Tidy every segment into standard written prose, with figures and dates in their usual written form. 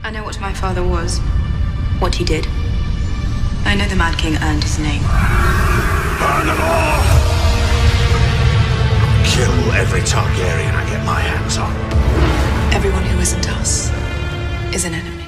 I know what my father was, what he did. I know the Mad King earned his name. Burn them all! Kill every Targaryen I get my hands on. Everyone who isn't us is an enemy.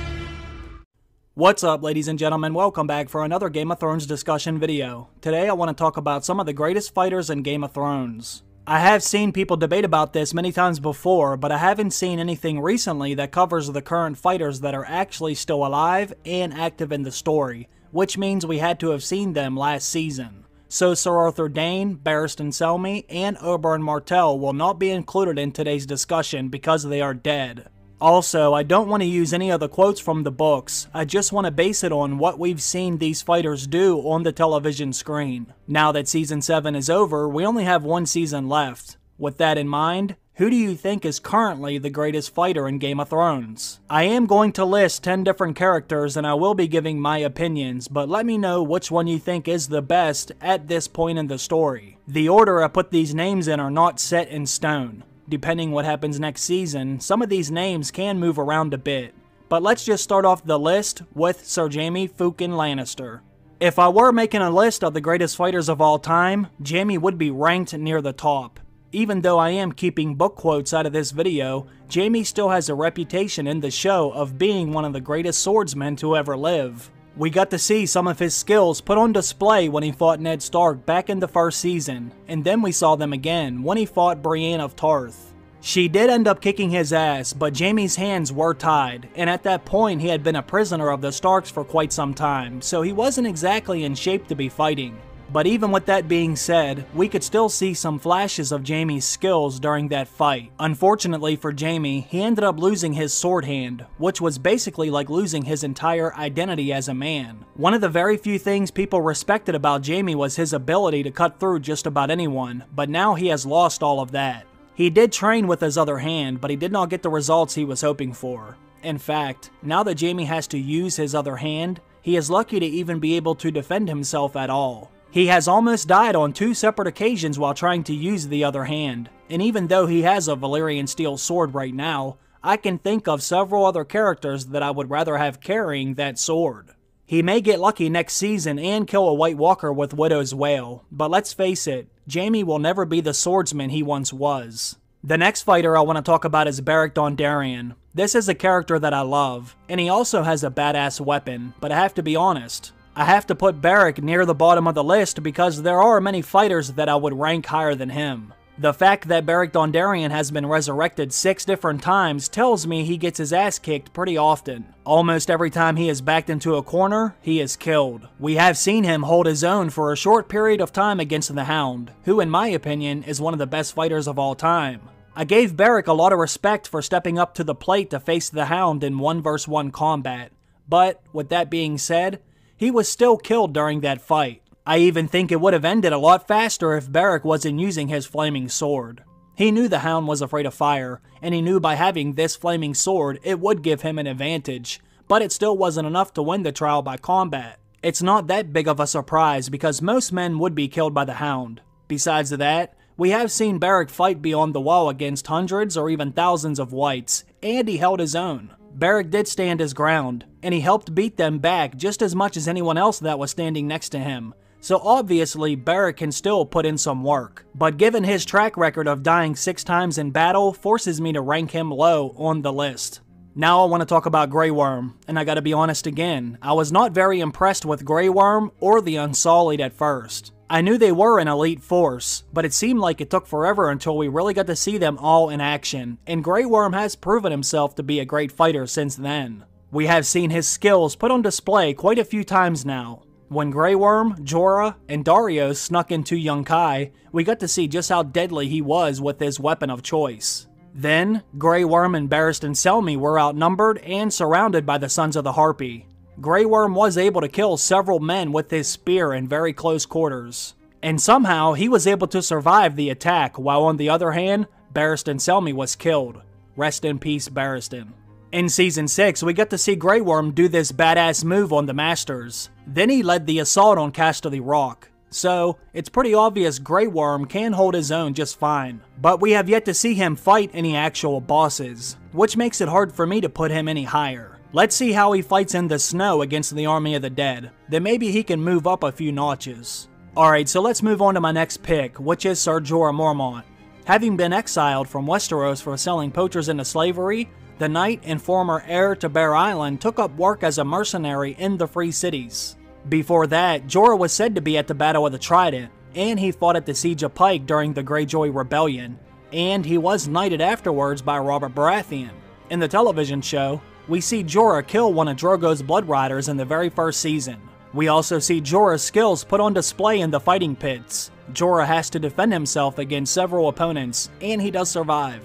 What's up, ladies and gentlemen? Welcome back for another Game of Thrones discussion video. Today I want to talk about some of the greatest fighters in Game of Thrones. I have seen people debate about this many times before, but I haven't seen anything recently that covers the current fighters that are actually still alive and active in the story, which means we had to have seen them last season. So Sir Arthur Dayne, Barristan Selmy, and Oberyn Martell will not be included in today's discussion because they are dead. Also, I don't want to use any of the quotes from the books, I just want to base it on what we've seen these fighters do on the television screen. Now that Season 7 is over, we only have one season left. With that in mind, who do you think is currently the greatest fighter in Game of Thrones? I am going to list 10 different characters and I will be giving my opinions, but let me know which one you think is the best at this point in the story. The order I put these names in are not set in stone. Depending what happens next season, some of these names can move around a bit. But let's just start off the list with Sir Jaime Fucking Lannister. If I were making a list of the greatest fighters of all time, Jaime would be ranked near the top. Even though I am keeping book quotes out of this video, Jaime still has a reputation in the show of being one of the greatest swordsmen to ever live. We got to see some of his skills put on display when he fought Ned Stark back in the first season, and then we saw them again when he fought Brienne of Tarth. She did end up kicking his ass, but Jaime's hands were tied, and at that point he had been a prisoner of the Starks for quite some time, so he wasn't exactly in shape to be fighting. But even with that being said, we could still see some flashes of Jaime's skills during that fight. Unfortunately for Jaime, he ended up losing his sword hand, which was basically like losing his entire identity as a man. One of the very few things people respected about Jaime was his ability to cut through just about anyone, but now he has lost all of that. He did train with his other hand, but he did not get the results he was hoping for. In fact, now that Jaime has to use his other hand, he is lucky to even be able to defend himself at all. He has almost died on 2 separate occasions while trying to use the other hand, and even though he has a Valyrian steel sword right now, I can think of several other characters that I would rather have carrying that sword. He may get lucky next season and kill a White Walker with Widow's Wail, but let's face it, Jaime will never be the swordsman he once was. The next fighter I want to talk about is Beric Dondarrion. This is a character that I love, and he also has a badass weapon, but I have to be honest, I have to put Beric near the bottom of the list because there are many fighters that I would rank higher than him. The fact that Beric Dondarrion has been resurrected 6 different times tells me he gets his ass kicked pretty often. Almost every time he is backed into a corner, he is killed. We have seen him hold his own for a short period of time against the Hound, who in my opinion is one of the best fighters of all time. I gave Beric a lot of respect for stepping up to the plate to face the Hound in 1v1 combat, but with that being said, he was still killed during that fight. I even think it would have ended a lot faster if Beric wasn't using his flaming sword. He knew the Hound was afraid of fire, and he knew by having this flaming sword it would give him an advantage, but it still wasn't enough to win the trial by combat. It's not that big of a surprise because most men would be killed by the Hound. Besides that, we have seen Beric fight beyond the wall against hundreds or even thousands of whites, and he held his own. Beric did stand his ground, and he helped beat them back just as much as anyone else that was standing next to him. So obviously, Beric can still put in some work. But given his track record of dying 6 times in battle, forces me to rank him low on the list. Now I want to talk about GREYWORM, and I gotta be honest again, I was not very impressed with GREYWORM or the Unsullied at first. I knew they were an elite force, but it seemed like it took forever until we really got to see them all in action, and GREYWORM has proven himself to be a great fighter since then. We have seen his skills put on display quite a few times now. When GREYWORM, JORAH, and Daario snuck into Yunkai, we got to see just how deadly he was with his weapon of choice. Then, GREYWORM and Barristan Selmy were outnumbered and surrounded by the Sons of the Harpy. GREYWORM was able to kill several men with his spear in very close quarters. And somehow, he was able to survive the attack, while on the other hand, Barristan Selmy was killed. Rest in peace, Barristan. In Season 6, we got to see GREYWORM do this badass move on the Masters. Then he led the assault on Casterly Rock. So, it's pretty obvious GREYWORM can hold his own just fine. But we have yet to see him fight any actual bosses, which makes it hard for me to put him any higher. Let's see how he fights in the snow against the army of the dead. Then maybe he can move up a few notches. Alright, so let's move on to my next pick, which is Sir Jorah Mormont. Having been exiled from Westeros for selling poachers into slavery, the knight and former heir to Bear Island took up work as a mercenary in the Free Cities. Before that, Jorah was said to be at the Battle of the Trident, and he fought at the Siege of Pike during the Greyjoy Rebellion, and he was knighted afterwards by Robert Baratheon. In the television show, we see Jorah kill one of Drogo's Blood Riders in the very first season. We also see Jorah's skills put on display in the fighting pits. Jorah has to defend himself against several opponents, and he does survive.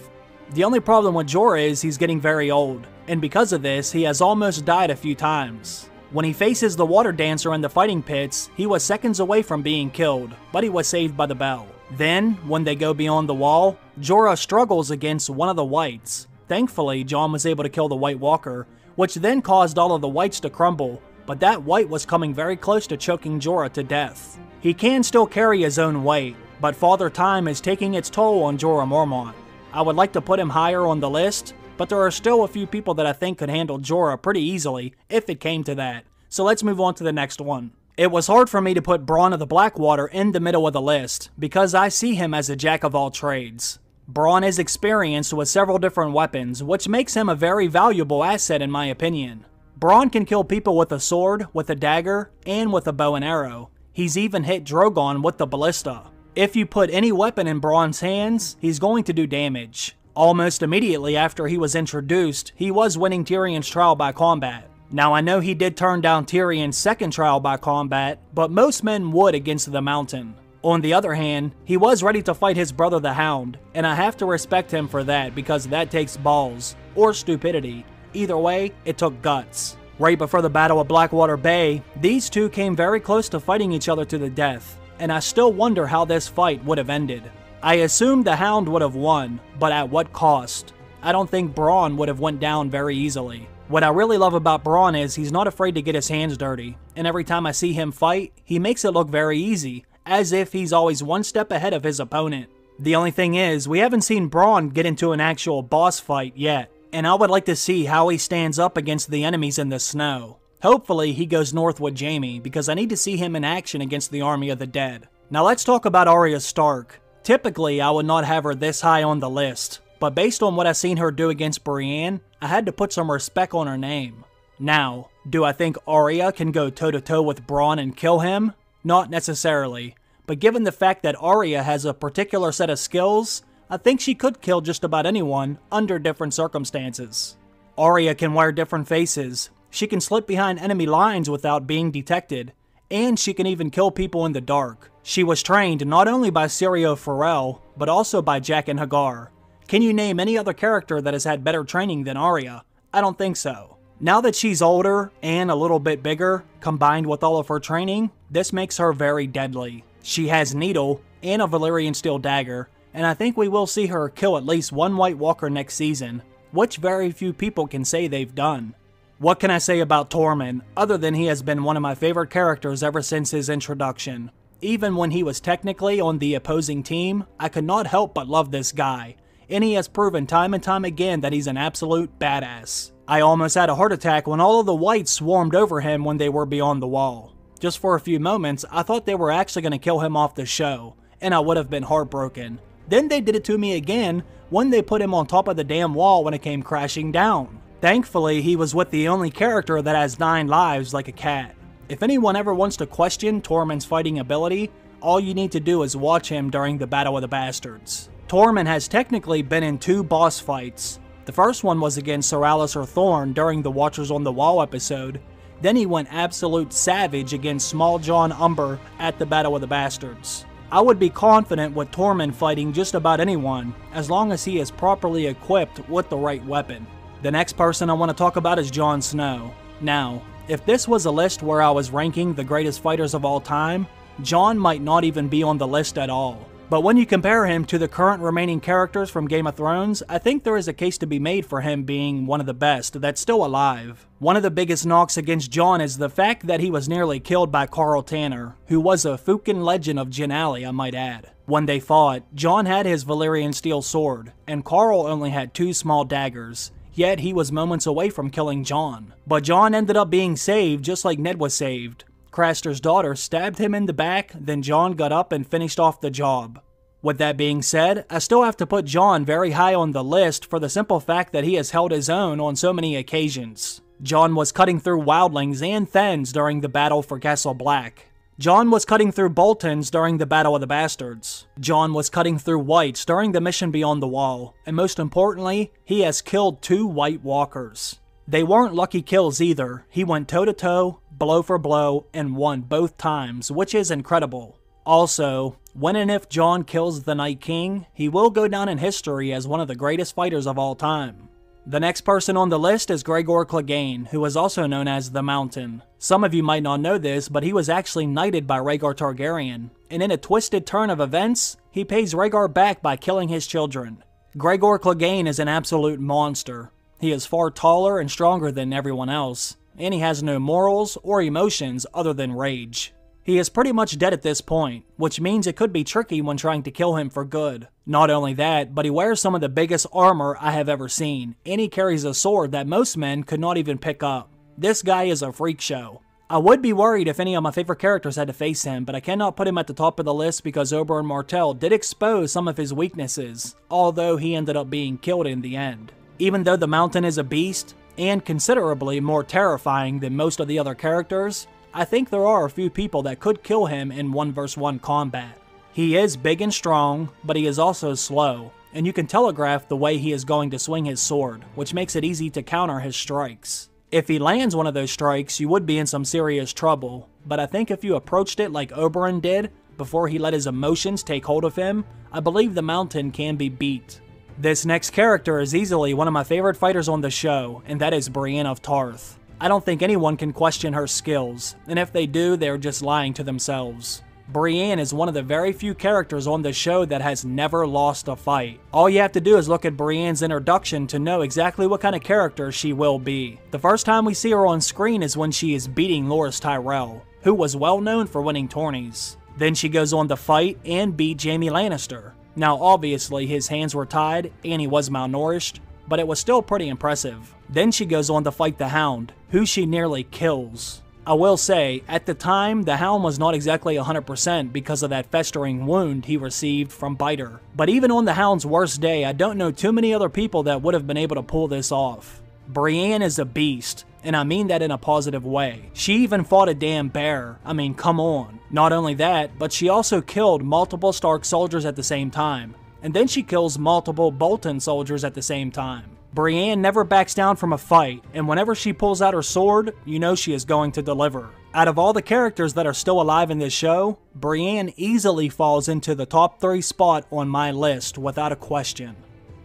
The only problem with Jorah is he's getting very old, and because of this, he has almost died a few times. When he faces the Water Dancer in the fighting pits, he was seconds away from being killed, but he was saved by the bell. Then, when they go beyond the wall, Jorah struggles against one of the Whites. Thankfully, Jon was able to kill the White Walker, which then caused all of the Whites to crumble, but that White was coming very close to choking Jorah to death. He can still carry his own weight, but Father Time is taking its toll on Jorah Mormont. I would like to put him higher on the list, but there are still a few people that I think could handle Jorah pretty easily if it came to that. So let's move on to the next one. It was hard for me to put Bronn of the Blackwater in the middle of the list, because I see him as a jack of all trades. Bronn is experienced with several different weapons, which makes him a very valuable asset in my opinion. Bronn can kill people with a sword, with a dagger, and with a bow and arrow. He's even hit Drogon with the ballista. If you put any weapon in Bronn's hands, he's going to do damage. Almost immediately after he was introduced, he was winning Tyrion's trial by combat. Now I know he did turn down Tyrion's second trial by combat, but most men would against the Mountain. On the other hand, he was ready to fight his brother the Hound, and I have to respect him for that because that takes balls, or stupidity. Either way, it took guts. Right before the Battle of Blackwater Bay, these two came very close to fighting each other to the death, and I still wonder how this fight would have ended. I assumed the Hound would have won, but at what cost? I don't think Bronn would have went down very easily. What I really love about Bronn is he's not afraid to get his hands dirty, and every time I see him fight, he makes it look very easy, as if he's always one step ahead of his opponent. The only thing is, we haven't seen Bronn get into an actual boss fight yet, and I would like to see how he stands up against the enemies in the snow. Hopefully he goes north with Jaime, because I need to see him in action against the army of the dead. Now let's talk about Arya Stark. Typically, I would not have her this high on the list, but based on what I've seen her do against Brienne, I had to put some respect on her name. Now, do I think Arya can go toe-to-toe with Bronn and kill him? Not necessarily, but given the fact that Arya has a particular set of skills, I think she could kill just about anyone under different circumstances. Arya can wear different faces, she can slip behind enemy lines without being detected, and she can even kill people in the dark. She was trained not only by Syrio Forel, but also by Jaqen H'ghar. Can you name any other character that has had better training than Arya? I don't think so. Now that she's older and a little bit bigger, combined with all of her training, this makes her very deadly. She has Needle and a Valyrian steel dagger, and I think we will see her kill at least one White Walker next season, which very few people can say they've done. What can I say about Tormund, other than he has been one of my favorite characters ever since his introduction? Even when he was technically on the opposing team, I could not help but love this guy, and he has proven time and time again that he's an absolute badass. I almost had a heart attack when all of the Whites swarmed over him when they were beyond the wall. Just for a few moments, I thought they were actually going to kill him off the show, and I would have been heartbroken. Then they did it to me again when they put him on top of the damn wall when it came crashing down. Thankfully, he was with the only character that has 9 lives like a cat. If anyone ever wants to question Tormund's fighting ability, all you need to do is watch him during the Battle of the Bastards. Tormund has technically been in 2 boss fights. The first one was against Sir Alistair Thorne during the Watchers on the Wall episode. Then he went absolute savage against Small John Umber at the Battle of the Bastards. I would be confident with Tormund fighting just about anyone, as long as he is properly equipped with the right weapon. The next person I want to talk about is Jon Snow. Now, if this was a list where I was ranking the greatest fighters of all time, Jon might not even be on the list at all. But when you compare him to the current remaining characters from Game of Thrones, I think there is a case to be made for him being one of the best that's still alive. One of the biggest knocks against Jon is the fact that he was nearly killed by Carl Tanner, who was a Fucking legend of Genali, I might add. When they fought, Jon had his Valyrian steel sword, and Carl only had 2 small daggers. yet he was moments away from killing Jon. But Jon ended up being saved just like Ned was saved. Craster's daughter stabbed him in the back, then Jon got up and finished off the job. With that being said, I still have to put Jon very high on the list for the simple fact that he has held his own on so many occasions. Jon was cutting through wildlings and Thenns during the battle for Castle Black. Jon was cutting through Boltons during the Battle of the Bastards. Jon was cutting through Whites during the mission Beyond the Wall. And most importantly, he has killed 2 White Walkers. They weren't lucky kills either. He went toe-to-toe, blow for blow, and won both times, which is incredible. Also, when and if Jon kills the Night King, he will go down in history as one of the greatest fighters of all time. The next person on the list is Gregor Clegane, who is also known as the Mountain. Some of you might not know this, but he was actually knighted by Rhaegar Targaryen, and in a twisted turn of events, he pays Rhaegar back by killing his children. Gregor Clegane is an absolute monster. He is far taller and stronger than everyone else, and he has no morals or emotions other than rage. He is pretty much dead at this point, which means it could be tricky when trying to kill him for good. Not only that, but he wears some of the biggest armor I have ever seen, and he carries a sword that most men could not even pick up. This guy is a freak show. I would be worried if any of my favorite characters had to face him, but I cannot put him at the top of the list because Oberyn Martell did expose some of his weaknesses, although he ended up being killed in the end. Even though the Mountain is a beast, and considerably more terrifying than most of the other characters, I think there are a few people that could kill him in 1 vs 1 combat. He is big and strong, but he is also slow, and you can telegraph the way he is going to swing his sword, which makes it easy to counter his strikes. If he lands one of those strikes, you would be in some serious trouble, but I think if you approached it like Oberyn did, before he let his emotions take hold of him, I believe the Mountain can be beat. This next character is easily one of my favorite fighters on the show, and that is Brienne of Tarth. I don't think anyone can question her skills, and if they do, they're just lying to themselves. Brienne is one of the very few characters on the show that has never lost a fight. All you have to do is look at Brienne's introduction to know exactly what kind of character she will be. The first time we see her on screen is when she is beating Loras Tyrell, who was well known for winning tourneys. Then she goes on to fight and beat Jaime Lannister. Now obviously his hands were tied and he was malnourished, but it was still pretty impressive. Then she goes on to fight the Hound, who she nearly kills. I will say, at the time, the Hound was not exactly 100% because of that festering wound he received from Biter. But even on the Hound's worst day, I don't know too many other people that would have been able to pull this off. Brienne is a beast, and I mean that in a positive way. She even fought a damn bear. I mean, come on. Not only that, but she also killed multiple Stark soldiers at the same time. And then she kills multiple Bolton soldiers at the same time. Brienne never backs down from a fight, and whenever she pulls out her sword, you know she is going to deliver. Out of all the characters that are still alive in this show, Brienne easily falls into the top 3 spot on my list without a question.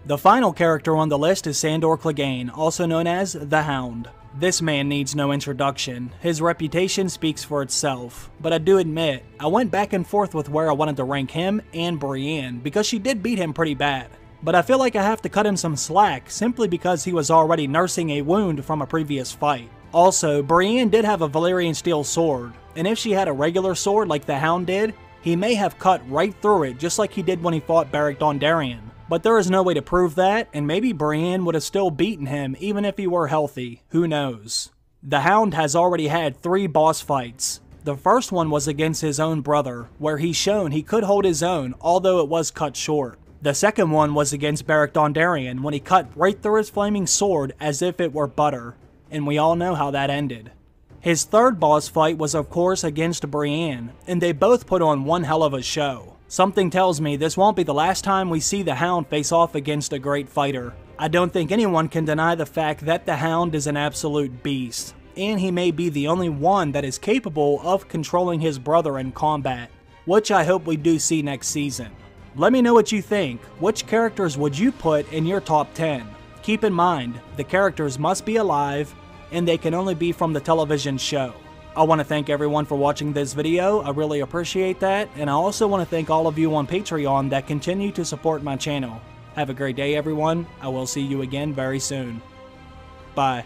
The final character on the list is Sandor Clegane, also known as the Hound. This man needs no introduction. His reputation speaks for itself, but I do admit, I went back and forth with where I wanted to rank him and Brienne because she did beat him pretty bad. But I feel like I have to cut him some slack simply because he was already nursing a wound from a previous fight. Also, Brienne did have a Valyrian steel sword, and if she had a regular sword like the Hound did, he may have cut right through it just like he did when he fought Beric Dondarrion. But there is no way to prove that, and maybe Brienne would have still beaten him even if he were healthy, who knows. The Hound has already had 3 boss fights. The first one was against his own brother, where he's shown he could hold his own, although it was cut short. The second one was against Beric Dondarrion when he cut right through his flaming sword as if it were butter, and we all know how that ended. His third boss fight was of course against Brienne, and they both put on one hell of a show. Something tells me this won't be the last time we see the Hound face off against a great fighter. I don't think anyone can deny the fact that the Hound is an absolute beast, and he may be the only one that is capable of controlling his brother in combat, which I hope we do see next season. Let me know what you think. Which characters would you put in your top 10? Keep in mind, the characters must be alive, and they can only be from the television show. I want to thank everyone for watching this video, I really appreciate that, and I also want to thank all of you on Patreon that continue to support my channel. Have a great day everyone, I will see you again very soon. Bye.